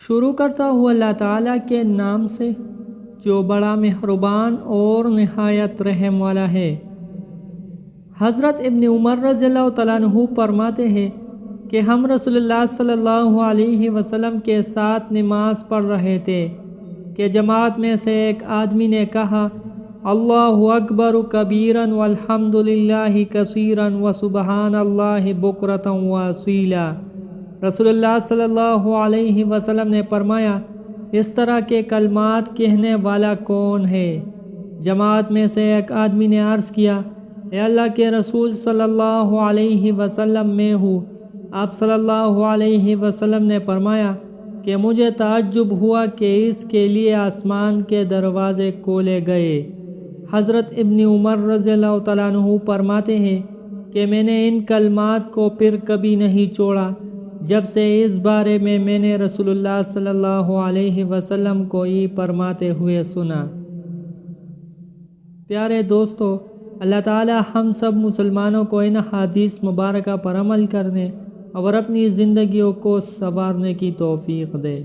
شروع کرتا ہوں اللہ تعالیٰ کے نام سے جو بڑا مہربان اور نہایت رحم والا ہے۔ حضرت ابن عمر رضی اللہ تعالیٰ عنہ فرماتے ہیں کہ ہم رسول اللہ صلی اللہ علیہ وسلم کے ساتھ نماز پڑھ رہے تھے کہ جماعت میں سے ایک آدمی نے کہا، اللہ اکبر کبیرا والحمد للہ کثیرا وسبحان اللہ بکرۃ واصیلا۔ رسول اللہ صلی اللہ علیہ وسلم نے فرمایا، اس طرح کے کلمات کہنے والا کون ہے؟ جماعت میں سے ایک آدمی نے عرض کیا، اے اللہ کے رسول صلی اللہ علیہ وسلم، میں ہوں۔ آپ صلی اللہ علیہ وسلم نے فرمایا کہ مجھے تعجب ہوا کہ اس کے لیے آسمان کے دروازے کھولے گئے۔ حضرت ابن عمر رضی اللہ تعالیٰ عنہ فرماتے ہیں کہ میں نے ان کلمات کو پھر کبھی نہیں چھوڑا جب سے اس بارے میں نے رسول اللہ صلی اللہ علیہ وسلم کو یہ فرماتے ہوئے سنا۔ پیارے دوستو، اللہ تعالیٰ ہم سب مسلمانوں کو ان حدیث مبارکہ پر عمل کرنے اور اپنی زندگیوں کو سنوارنے کی توفیق دے۔